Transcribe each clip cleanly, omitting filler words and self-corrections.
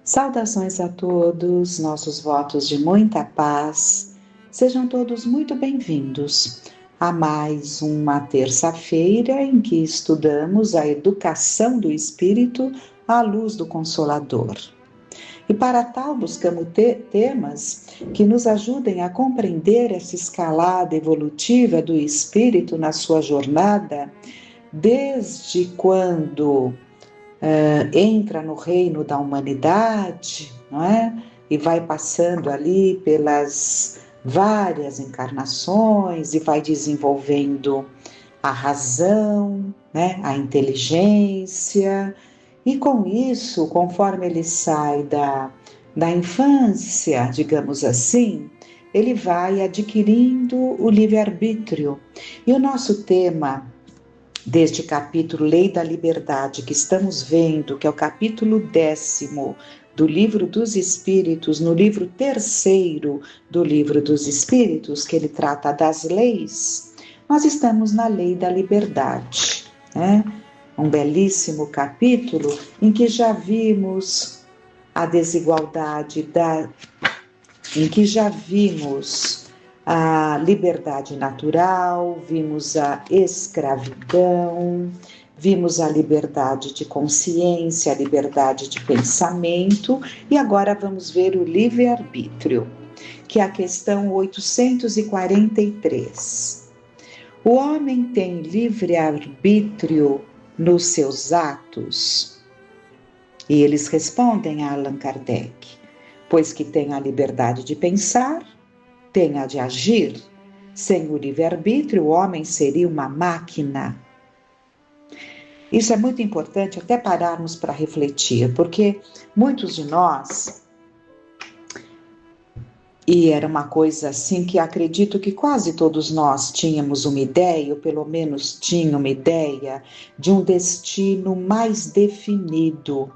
Saudações a todos, nossos votos de muita paz. Sejam todos muito bem-vindos a mais uma terça-feira em que estudamos a educação do espírito à luz do Consolador. E para tal buscamos temas que nos ajudem a compreender essa escalada evolutiva do espírito na sua jornada, desde quando entra no reino da humanidade, não é? E vai passando ali pelas várias encarnações e vai desenvolvendo a razão, né? A inteligência, e com isso, conforme ele sai da infância, digamos assim, ele vai adquirindo o livre-arbítrio. E o nosso tema deste capítulo Lei da Liberdade, que estamos vendo, que é o capítulo 10º do Livro dos Espíritos, no livro 3º do Livro dos Espíritos, que ele trata das leis, nós estamos na Lei da Liberdade, né? Um belíssimo capítulo em que já vimos a desigualdade, em que já vimos a liberdade natural, vimos a escravidão, vimos a liberdade de consciência, a liberdade de pensamento, e agora vamos ver o livre-arbítrio, que é a questão 843. O homem tem livre-arbítrio nos seus atos? E eles respondem a Allan Kardec: pois que tem a liberdade de pensar, tem a de agir. Sem o livre-arbítrio, o homem seria uma máquina. Isso é muito importante até pararmos para refletir, porque muitos de nós, e era uma coisa assim que acredito que quase todos nós tínhamos uma ideia, ou pelo menos tinha uma ideia, de um destino mais definido.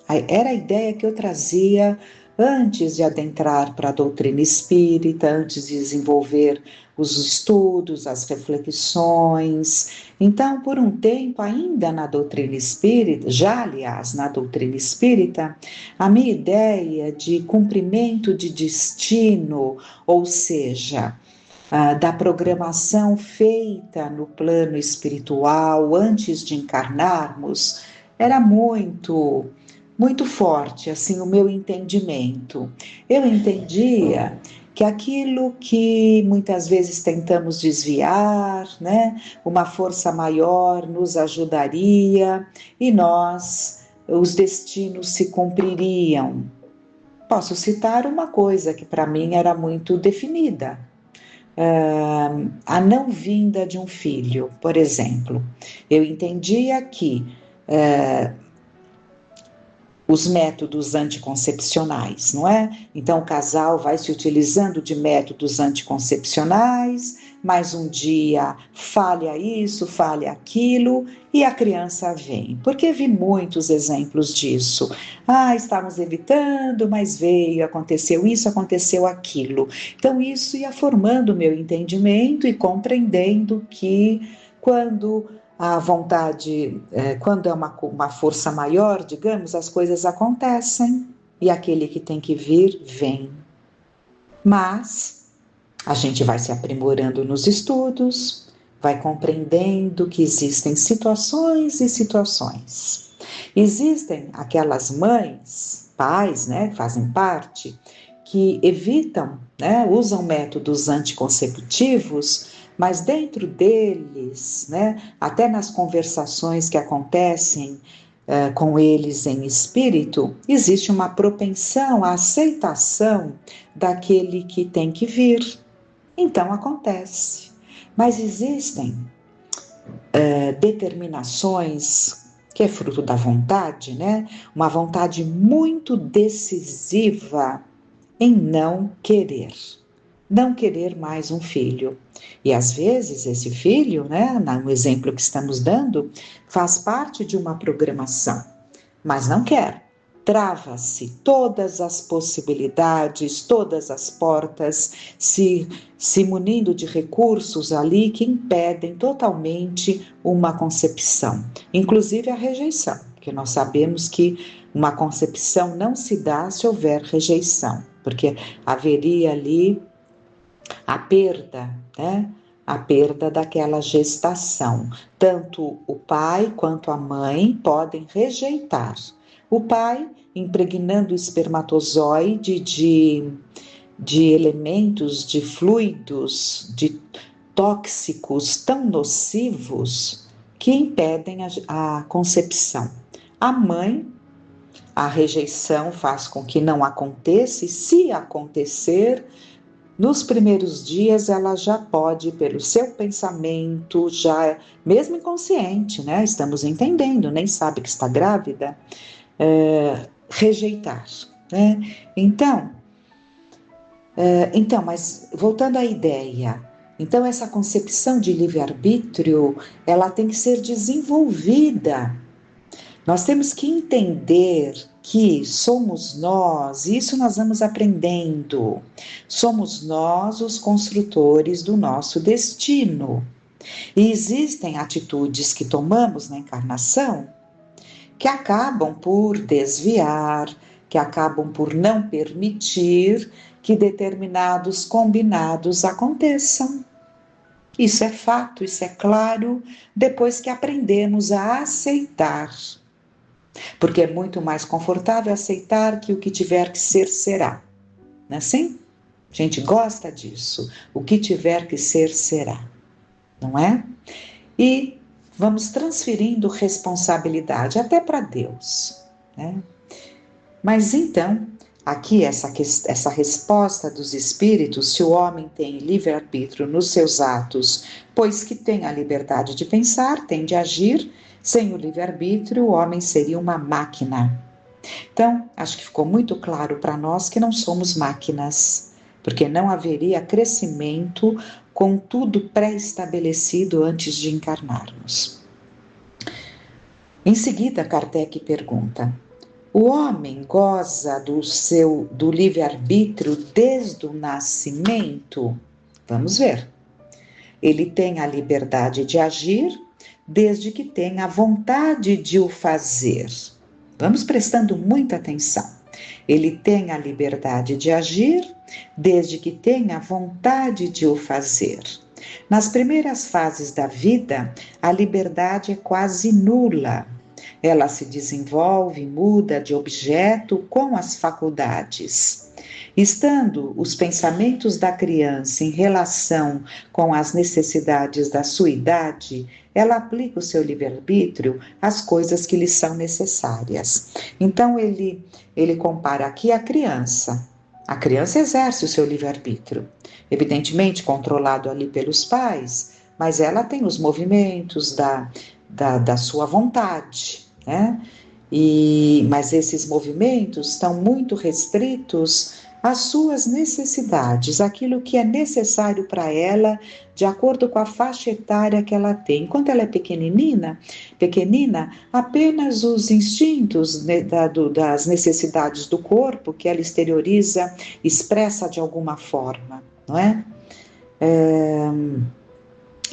Era a ideia que eu trazia antes de adentrar para a doutrina espírita, antes de desenvolver os estudos, as reflexões. Então, por um tempo, ainda na doutrina espírita, já aliás na doutrina espírita, a minha ideia de cumprimento de destino, ou seja, da programação feita no plano espiritual antes de encarnarmos, era muito forte, assim, o meu entendimento. Eu entendia que aquilo que muitas vezes tentamos desviar, né, uma força maior nos ajudaria e os destinos se cumpririam. Posso citar uma coisa que para mim era muito definida. A não vinda de um filho, por exemplo. Eu entendia que os métodos anticoncepcionais, não é? Então o casal vai se utilizando de métodos anticoncepcionais, mas um dia falha isso, falha aquilo, e a criança vem. Porque vi muitos exemplos disso. Estávamos evitando, mas veio, aconteceu isso, aconteceu aquilo. Então isso ia formando o meu entendimento e compreendendo que quando a vontade, quando é uma força maior, digamos, as coisas acontecem e aquele que tem que vir, vem. Mas a gente vai se aprimorando nos estudos, vai compreendendo que existem situações e situações. Existem aquelas mães, pais, né, fazem parte, que evitam, né, usam métodos anticonceptivos, mas dentro deles, né, até nas conversações que acontecem com eles em espírito, existe uma propensão à aceitação daquele que tem que vir. Então acontece. Mas existem determinações que é fruto da vontade, né? Uma vontade muito decisiva em não querer mais um filho. E às vezes esse filho, né, no exemplo que estamos dando, faz parte de uma programação, mas não quer. Trava-se todas as possibilidades, todas as portas, se munindo de recursos ali que impedem totalmente uma concepção, inclusive a rejeição. Porque nós sabemos que uma concepção não se dá se houver rejeição, porque haveria ali a perda, né? A perda daquela gestação. Tanto o pai quanto a mãe podem rejeitar. O pai, impregnando o espermatozoide de elementos, de fluidos, de tóxicos tão nocivos que impedem a concepção. A mãe, a rejeição faz com que não aconteça, e se acontecer, nos primeiros dias ela já pode, pelo seu pensamento, já mesmo inconsciente, né? Estamos entendendo, nem sabe que está grávida, rejeitar, né? Então, mas voltando à ideia, então essa concepção de livre-arbítrio, ela tem que ser desenvolvida. Nós temos que entender que somos nós, isso nós vamos aprendendo, somos nós os construtores do nosso destino. E existem atitudes que tomamos na encarnação que acabam por desviar, que acabam por não permitir que determinados combinados aconteçam. Isso é fato, isso é claro, depois que aprendemos a aceitar. Porque é muito mais confortável aceitar que o que tiver que ser, será. Não é assim? A gente gosta disso. O que tiver que ser, será. Não é? E vamos transferindo responsabilidade até para Deus, né? Mas então, aqui essa resposta dos espíritos, se o homem tem livre-arbítrio nos seus atos, pois que tem a liberdade de pensar, tem de agir, sem o livre-arbítrio o homem seria uma máquina. Então, acho que ficou muito claro para nós que não somos máquinas, porque não haveria crescimento com tudo pré-estabelecido antes de encarnarmos. Em seguida, Kardec pergunta: o homem goza do livre-arbítrio desde o nascimento? Vamos ver. Ele tem a liberdade de agir desde que tenha a vontade de o fazer. Vamos prestando muita atenção. Ele tem a liberdade de agir desde que tenha a vontade de o fazer. Nas primeiras fases da vida, a liberdade é quase nula. Ela se desenvolve, muda de objeto com as faculdades. Estando os pensamentos da criança em relação com as necessidades da sua idade, ela aplica o seu livre-arbítrio às coisas que lhe são necessárias. Então, ele compara aqui a criança. A criança exerce o seu livre-arbítrio, evidentemente controlado ali pelos pais, mas ela tem os movimentos da sua vontade, né? Mas esses movimentos estão muito restritos às suas necessidades, aquilo que é necessário para ela, de acordo com a faixa etária que ela tem. Enquanto ela é pequenina, apenas os instintos das necessidades do corpo, que ela exterioriza, expressa de alguma forma, não é?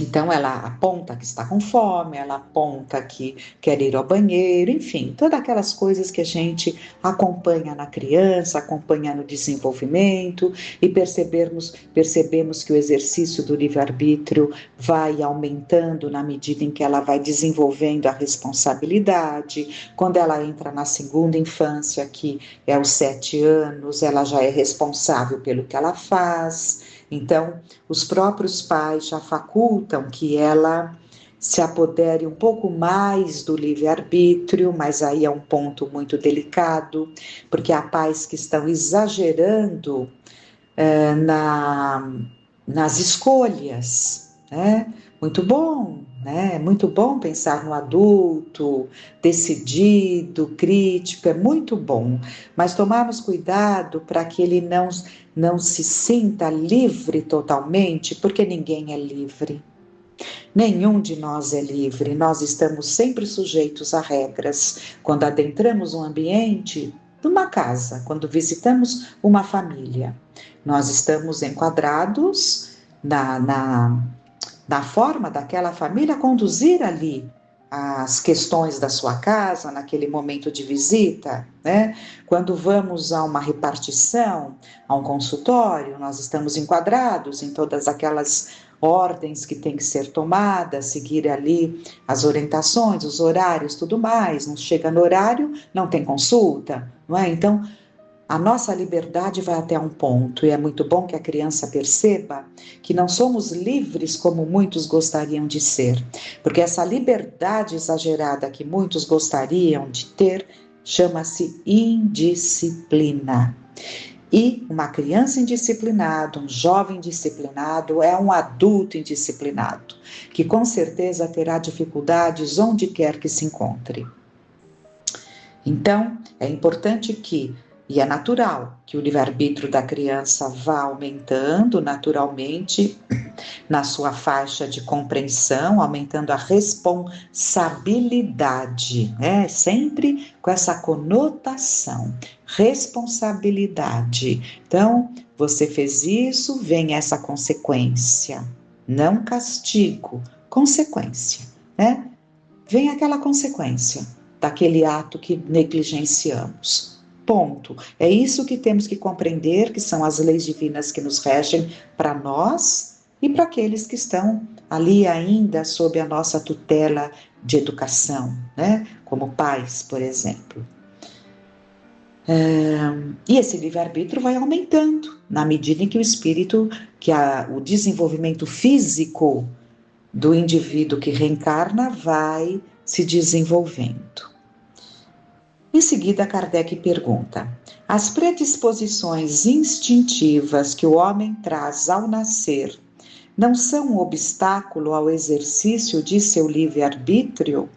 Então, ela aponta que está com fome, ela aponta que quer ir ao banheiro, enfim, todas aquelas coisas que a gente acompanha na criança, acompanha no desenvolvimento, e percebemos que o exercício do livre-arbítrio vai aumentando na medida em que ela vai desenvolvendo a responsabilidade. Quando ela entra na segunda infância, que é os 7 anos, ela já é responsável pelo que ela faz. Então, os próprios pais já facultam que ela se apodere um pouco mais do livre-arbítrio, mas aí é um ponto muito delicado, porque há pais que estão exagerando nas escolhas, né? Muito bom, né? Muito bom pensar no adulto, decidido, crítico, é muito bom, mas tomarmos cuidado para que ele não se sinta livre totalmente, porque ninguém é livre. Nenhum de nós é livre, nós estamos sempre sujeitos a regras. Quando adentramos um ambiente, numa casa, quando visitamos uma família, nós estamos enquadrados na forma daquela família conduzir ali as questões da sua casa naquele momento de visita, né? Quando vamos a uma repartição, a um consultório, nós estamos enquadrados em todas aquelas ordens que tem que ser tomadas, seguir ali as orientações, os horários, tudo mais. Não chega no horário, não tem consulta, não é? Então, a nossa liberdade vai até um ponto, e é muito bom que a criança perceba que não somos livres como muitos gostariam de ser, porque essa liberdade exagerada que muitos gostariam de ter chama-se indisciplina. E uma criança indisciplinada, um jovem indisciplinado, é um adulto indisciplinado, que com certeza terá dificuldades onde quer que se encontre. Então, é importante que, e é natural, que o livre-arbítrio da criança vá aumentando naturalmente na sua faixa de compreensão, aumentando a responsabilidade, né? Sempre com essa conotação, responsabilidade. Então, você fez isso, vem essa consequência, não castigo, consequência, né? Vem aquela consequência daquele ato que negligenciamos. Ponto. É isso que temos que compreender, que são as leis divinas que nos regem para nós e para aqueles que estão ali ainda sob a nossa tutela de educação, né? Como pais, por exemplo. E esse livre-arbítrio vai aumentando na medida em que o espírito, o desenvolvimento físico do indivíduo que reencarna vai se desenvolvendo. Em seguida, Kardec pergunta: as predisposições instintivas que o homem traz ao nascer não são um obstáculo ao exercício de seu livre-arbítrio?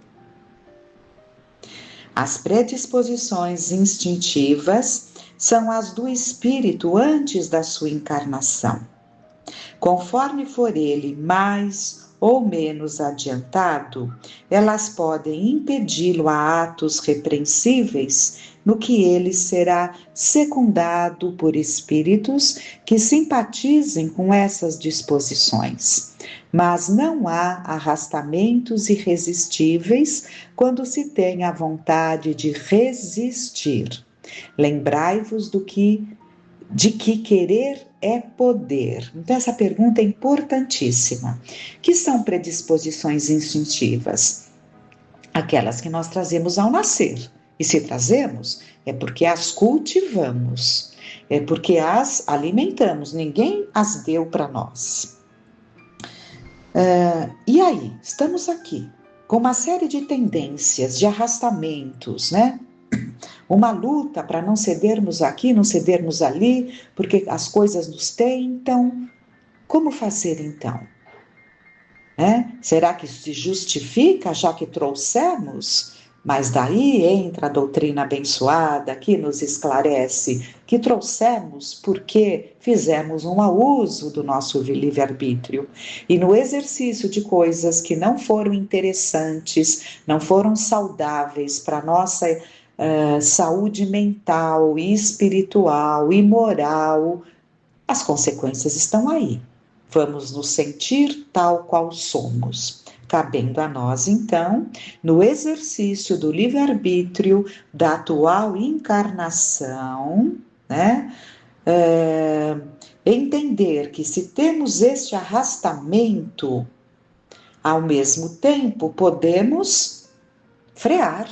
As predisposições instintivas são as do espírito antes da sua encarnação. Conforme for ele mais ou menos adiantado, elas podem impedi-lo a atos repreensíveis, no que ele será secundado por espíritos que simpatizem com essas disposições. Mas não há arrastamentos irresistíveis quando se tem a vontade de resistir. Lembrai-vos de que querer é poder. Então, essa pergunta é importantíssima. Que são predisposições instintivas? Aquelas que nós trazemos ao nascer. E se trazemos, é porque as cultivamos, é porque as alimentamos, ninguém as deu para nós. E aí, estamos aqui com uma série de tendências, de arrastamentos, né? Uma luta para não cedermos aqui, não cedermos ali, porque as coisas nos tentam. Como fazer então? Será que se justifica, já que trouxemos? Mas daí entra a doutrina abençoada que nos esclarece que trouxemos porque fizemos um mau uso do nosso livre-arbítrio. E no exercício de coisas que não foram interessantes, não foram saudáveis para a nossa saúde mental, espiritual e moral, as consequências estão aí. Vamos nos sentir tal qual somos. Cabendo a nós, então, no exercício do livre-arbítrio da atual encarnação, né, entender que se temos este arrastamento, ao mesmo tempo podemos frear,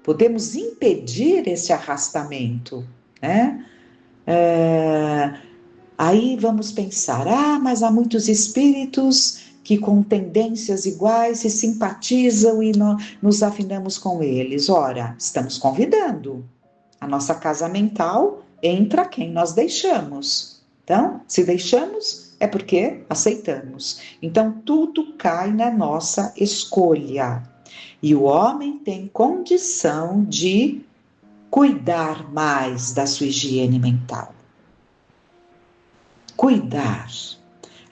podemos impedir esse arrastamento, né? Aí vamos pensar, mas há muitos espíritos que com tendências iguais se simpatizam e nos afinamos com eles. Ora, estamos convidando. A nossa casa mental entra quem nós deixamos. Então, se deixamos, é porque aceitamos. Então, tudo cai na nossa escolha. E o homem tem condição de cuidar mais da sua higiene mental. Cuidar.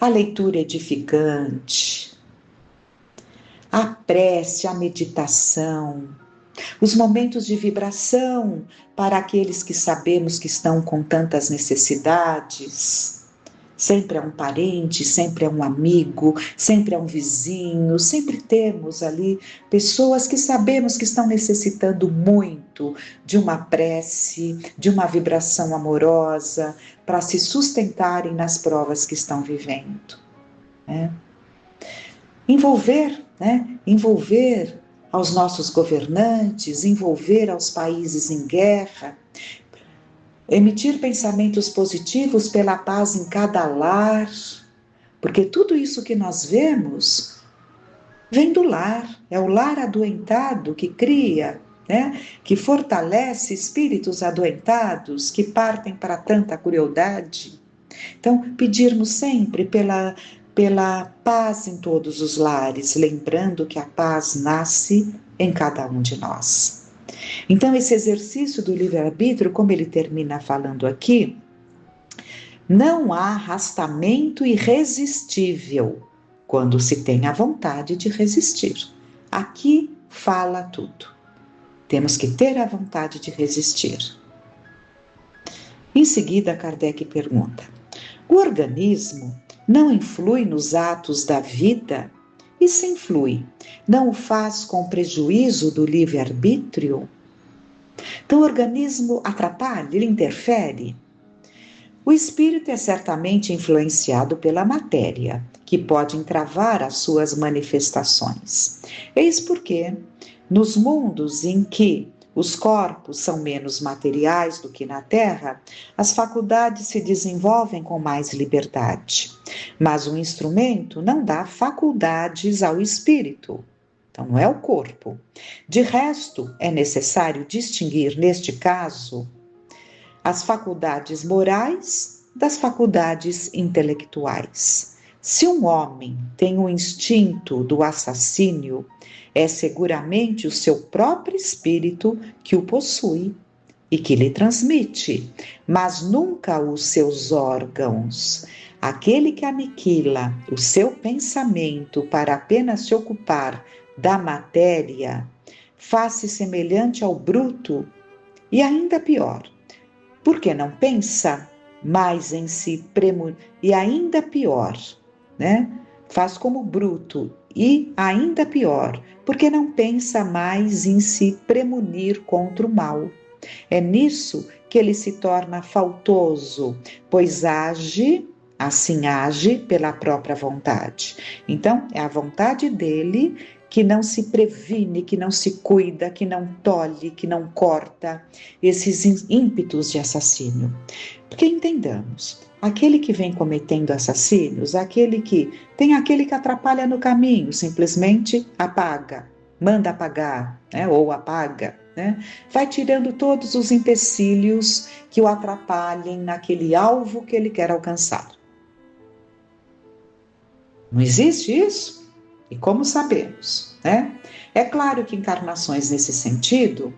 A leitura edificante, a prece, a meditação, os momentos de vibração para aqueles que sabemos que estão com tantas necessidades, Sempre é um parente, sempre é um amigo, sempre é um vizinho, sempre temos ali pessoas que sabemos que estão necessitando muito de uma prece, de uma vibração amorosa, para se sustentarem nas provas que estão vivendo. Né? Envolver aos nossos governantes, envolver aos países em guerra, emitir pensamentos positivos pela paz em cada lar, porque tudo isso que nós vemos vem do lar, é o lar adoentado que cria, né? Que fortalece espíritos adoentados que partem para tanta crueldade. Então, pedirmos sempre pela paz em todos os lares, lembrando que a paz nasce em cada um de nós. Então, esse exercício do livre-arbítrio, como ele termina falando aqui, não há arrastamento irresistível quando se tem a vontade de resistir. Aqui fala tudo. Temos que ter a vontade de resistir. Em seguida, Kardec pergunta: o organismo não influi nos atos da vida? E se influi, não o faz com prejuízo do livre-arbítrio? Então, o organismo atrapalha, ele interfere? O espírito é certamente influenciado pela matéria, que pode entravar as suas manifestações. Eis porque, nos mundos em que os corpos são menos materiais do que na Terra, as faculdades se desenvolvem com mais liberdade. Mas o instrumento não dá faculdades ao espírito. Então, não é o corpo. De resto, é necessário distinguir, neste caso, as faculdades morais das faculdades intelectuais. Se um homem tem o instinto do assassínio, é seguramente o seu próprio espírito que o possui e que lhe transmite, mas nunca os seus órgãos. Aquele que aniquila o seu pensamento para apenas se ocupar da matéria, faz-se semelhante ao bruto e ainda pior, porque não pensa mais em si, e ainda pior, né? Faz como bruto e ainda pior, porque não pensa mais em se premunir contra o mal. É nisso que ele se torna faltoso, pois assim age pela própria vontade. Então, é a vontade dele que não se previne, que não se cuida, que não tolhe, que não corta esses ímpetos de assassínio. Porque entendamos, aquele que vem cometendo assassínios, aquele que atrapalha no caminho, simplesmente apaga, manda apagar, né, ou apaga, né, vai tirando todos os empecilhos que o atrapalhem naquele alvo que ele quer alcançar. Não existe isso? E como sabemos, né? É claro que encarnações nesse sentido,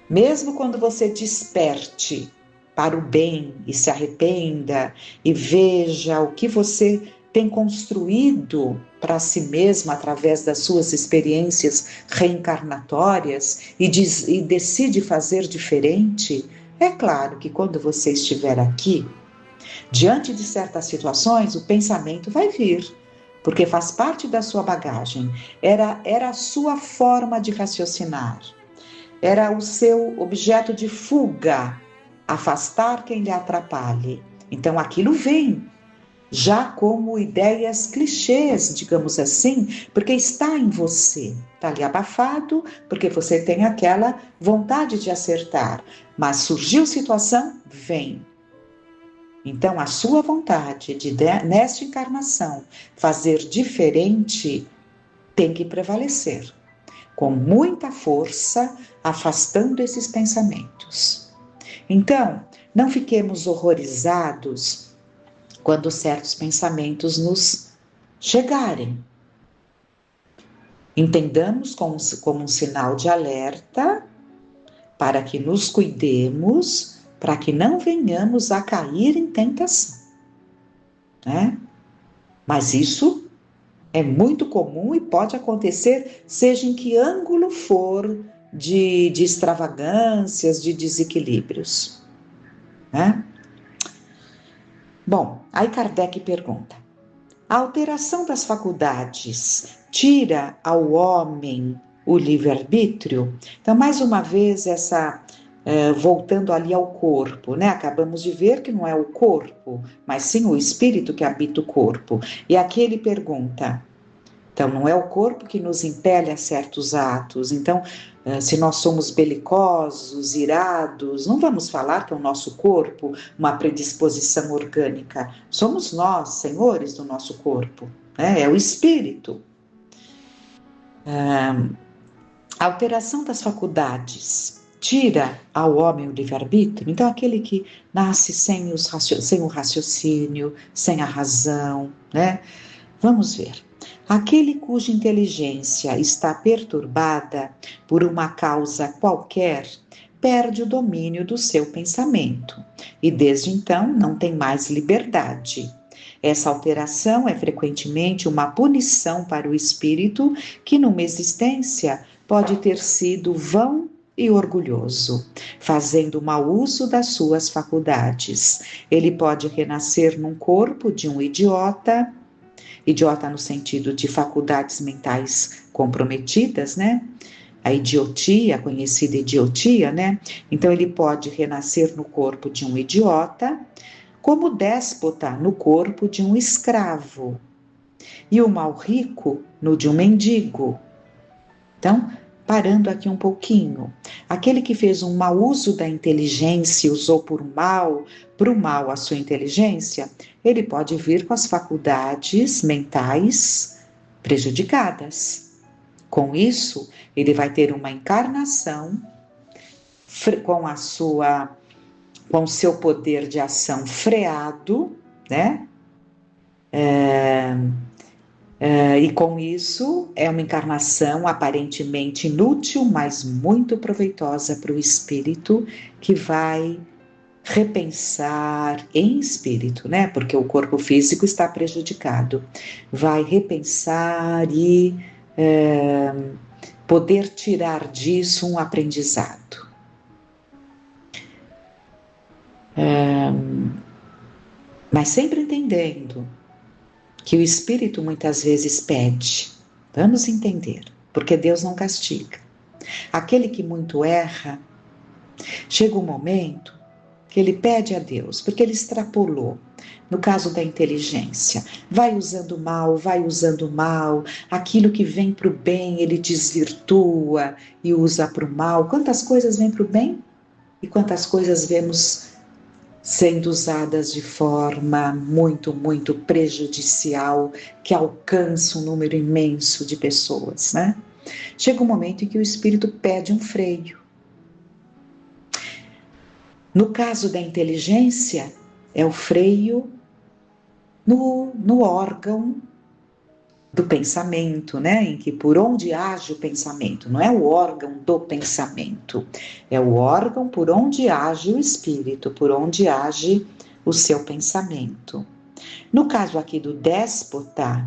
mesmo quando você desperte para o bem e se arrependa e veja o que você tem construído para si mesmo através das suas experiências reencarnatórias e decide fazer diferente, é claro que quando você estiver aqui, diante de certas situações, o pensamento vai vir, porque faz parte da sua bagagem, era a sua forma de raciocinar, era o seu objeto de fuga, afastar quem lhe atrapalhe. Então aquilo vem, já como ideias clichês, digamos assim, porque está em você, está ali abafado, porque você tem aquela vontade de acertar, mas surgiu situação, vem. Então, a sua vontade de, nesta encarnação, fazer diferente tem que prevalecer, com muita força, afastando esses pensamentos. Então, não fiquemos horrorizados quando certos pensamentos nos chegarem. Entendamos como um sinal de alerta para que nos cuidemos, para que não venhamos a cair em tentação, né? Mas isso é muito comum e pode acontecer, seja em que ângulo for de extravagâncias, de desequilíbrios, né? Bom, aí Kardec pergunta: a alteração das faculdades tira ao homem o livre-arbítrio? Então, mais uma vez, voltando ali ao corpo, né? Acabamos de ver que não é o corpo, mas sim o espírito que habita o corpo. E aqui ele pergunta: então, não é o corpo que nos impele a certos atos. Então, se nós somos belicosos, irados, não vamos falar que é o nosso corpo uma predisposição orgânica. Somos nós, senhores do nosso corpo, né? É o espírito. A alteração das faculdades tira ao homem o livre-arbítrio? Então, aquele que nasce sem o raciocínio, sem a razão, né? Vamos ver. Aquele cuja inteligência está perturbada por uma causa qualquer, perde o domínio do seu pensamento e desde então não tem mais liberdade. Essa alteração é frequentemente uma punição para o espírito que numa existência pode ter sido vão e orgulhoso, fazendo mau uso das suas faculdades. Ele pode renascer num corpo de um idiota no sentido de faculdades mentais comprometidas, né? A idiotia, a conhecida idiotia, né? Então ele pode renascer no corpo de um idiota, como déspota no corpo de um escravo, e o mal rico no de um mendigo. Então, parando aqui um pouquinho, aquele que fez um mau uso da inteligência, usou para o mal a sua inteligência, ele pode vir com as faculdades mentais prejudicadas. Com isso, ele vai ter uma encarnação com o seu poder de ação freado, né? E com isso é uma encarnação aparentemente inútil, mas muito proveitosa para o espírito que vai repensar em espírito, né? Porque o corpo físico está prejudicado. Vai repensar e poder tirar disso um aprendizado. Mas sempre entendendo que o espírito muitas vezes pede. Vamos entender, porque Deus não castiga. Aquele que muito erra, chega um momento que ele pede a Deus, porque ele extrapolou. No caso da inteligência, vai usando mal, aquilo que vem para o bem ele desvirtua e usa para o mal. Quantas coisas vêm para o bem e quantas coisas vemos sendo usadas de forma muito, muito prejudicial, que alcança um número imenso de pessoas, né? Chega um momento em que o espírito pede um freio. No caso da inteligência, é o freio no órgão do pensamento, né? Em que por onde age o pensamento, não é o órgão do pensamento, é o órgão por onde age o espírito, por onde age o seu pensamento. No caso aqui do déspota,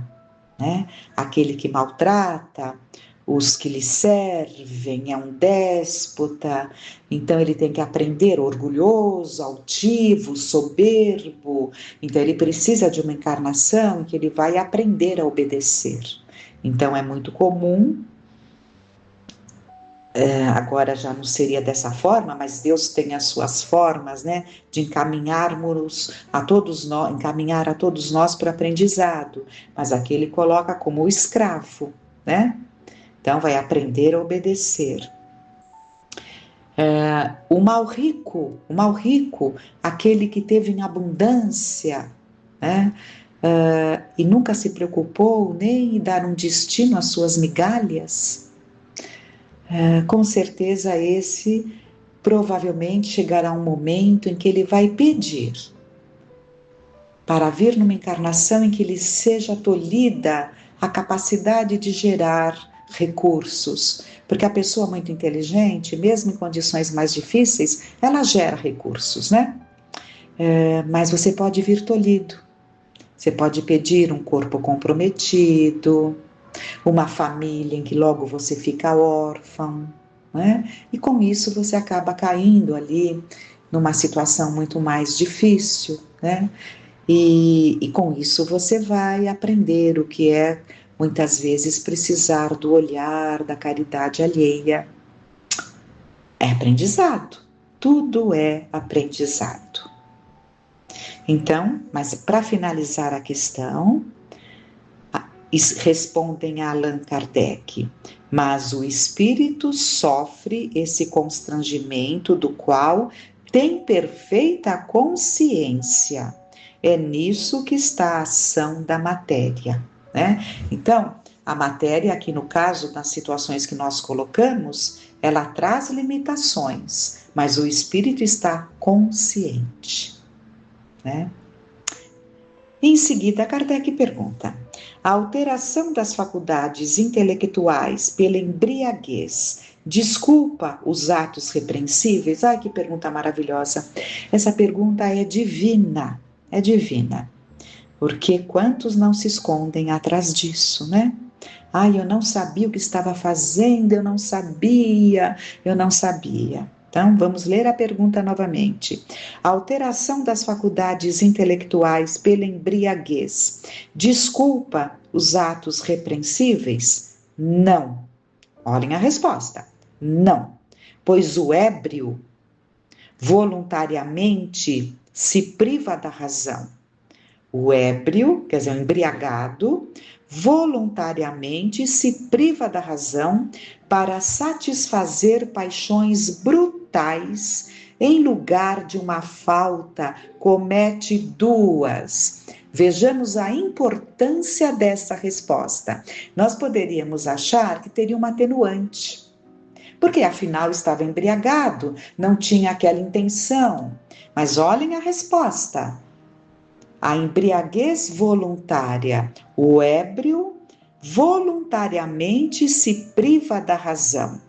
né? Aquele que maltrata os que lhe servem, é um déspota, então ele tem que aprender orgulhoso, altivo, soberbo, então ele precisa de uma encarnação que ele vai aprender a obedecer. Então é muito comum, agora já não seria dessa forma, mas Deus tem as suas formas, né, de encaminhar a todos nós para o aprendizado, mas aqui ele coloca como o escravo, né? Então, vai aprender a obedecer. O mal rico, aquele que teve em abundância, né? E nunca se preocupou nem em dar um destino às suas migalhas, com certeza esse provavelmente chegará um momento em que ele vai pedir para vir numa encarnação em que lhe seja tolhida a capacidade de gerar recursos, porque a pessoa muito inteligente, mesmo em condições mais difíceis, ela gera recursos, né? Mas você pode vir tolhido, você pode pedir um corpo comprometido, uma família em que logo você fica órfão, né? E com isso você acaba caindo ali numa situação muito mais difícil, né? E com isso você vai aprender o que é, muitas vezes, precisar do olhar, da caridade alheia. É aprendizado. Tudo é aprendizado. Então, mas para finalizar a questão, respondem a Allan Kardec, mas o espírito sofre esse constrangimento do qual tem perfeita consciência. É nisso que está a ação da matéria, né? Então, a matéria, aqui no caso, nas situações que nós colocamos, ela traz limitações, mas o espírito está consciente, né? Em seguida, Kardec pergunta: a alteração das faculdades intelectuais pela embriaguez desculpa os atos repreensíveis? Ai, que pergunta maravilhosa! Essa pergunta é divina, porque quantos não se escondem atrás disso, né? Ai, eu não sabia o que estava fazendo, eu não sabia. Então, vamos ler a pergunta novamente. A alteração das faculdades intelectuais pela embriaguez desculpa os atos repreensíveis? Não. Olhem a resposta. Não. Pois o ébrio voluntariamente se priva da razão. O ébrio, quer dizer, o embriagado, voluntariamente se priva da razão para satisfazer paixões brutais, em lugar de uma falta, comete duas. Vejamos a importância dessa resposta. Nós poderíamos achar que teria uma atenuante, porque afinal estava embriagado, não tinha aquela intenção. Mas olhem a resposta. A embriaguez voluntária, o ébrio voluntariamente se priva da razão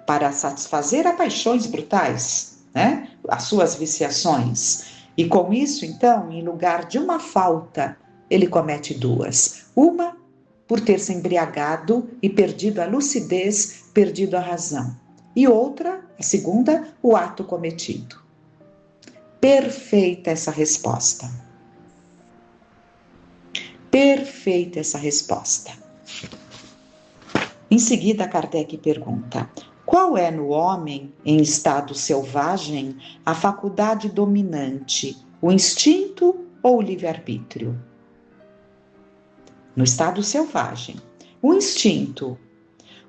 para satisfazer as paixões brutais, né? As suas viciações. E com isso, então, em lugar de uma falta, ele comete duas. Uma, por ter se embriagado e perdido a lucidez, perdido a razão. E outra, a segunda, o ato cometido. Perfeita essa resposta. Perfeita essa resposta. Em seguida, Kardec pergunta: qual é no homem, em estado selvagem, a faculdade dominante, o instinto ou o livre-arbítrio? No estado selvagem, o instinto,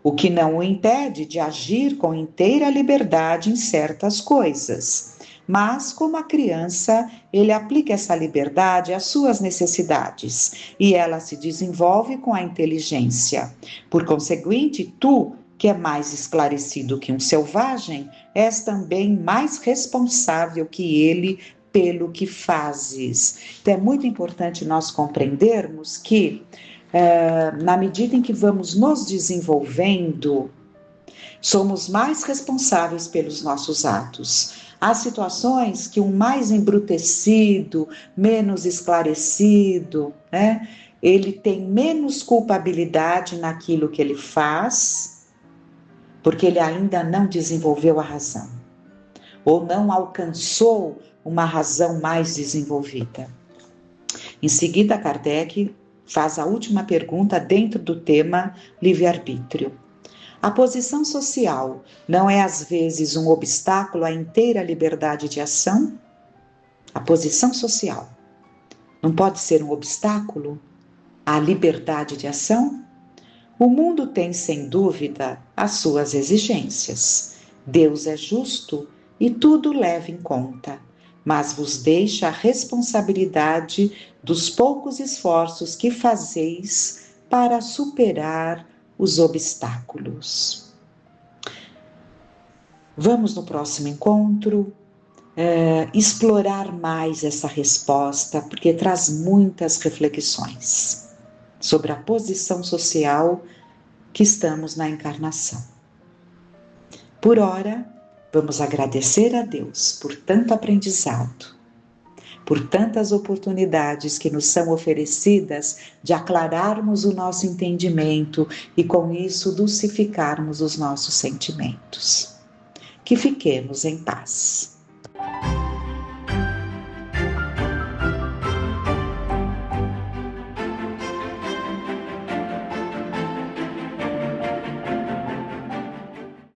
o que não o impede de agir com inteira liberdade em certas coisas. Mas, como a criança, ele aplica essa liberdade às suas necessidades e ela se desenvolve com a inteligência. Por conseguinte, tu, que é mais esclarecido que um selvagem, és também mais responsável que ele pelo que fazes. Então, é muito importante nós compreendermos que, na medida em que vamos nos desenvolvendo, somos mais responsáveis pelos nossos atos. Há situações que um mais embrutecido, menos esclarecido, né, ele tem menos culpabilidade naquilo que ele faz, porque ele ainda não desenvolveu a razão, ou não alcançou uma razão mais desenvolvida. Em seguida, Kardec faz a última pergunta dentro do tema livre-arbítrio. A posição social não é às vezes um obstáculo à inteira liberdade de ação? A posição social não pode ser um obstáculo à liberdade de ação? O mundo tem, sem dúvida, as suas exigências. Deus é justo e tudo leva em conta, mas vos deixa a responsabilidade dos poucos esforços que fazeis para superar os obstáculos. Vamos no próximo encontro explorar mais essa resposta, porque traz muitas reflexões sobre a posição social que estamos na encarnação. Por ora, vamos agradecer a Deus por tanto aprendizado, por tantas oportunidades que nos são oferecidas de aclararmos o nosso entendimento e com isso dulcificarmos os nossos sentimentos. Que fiquemos em paz.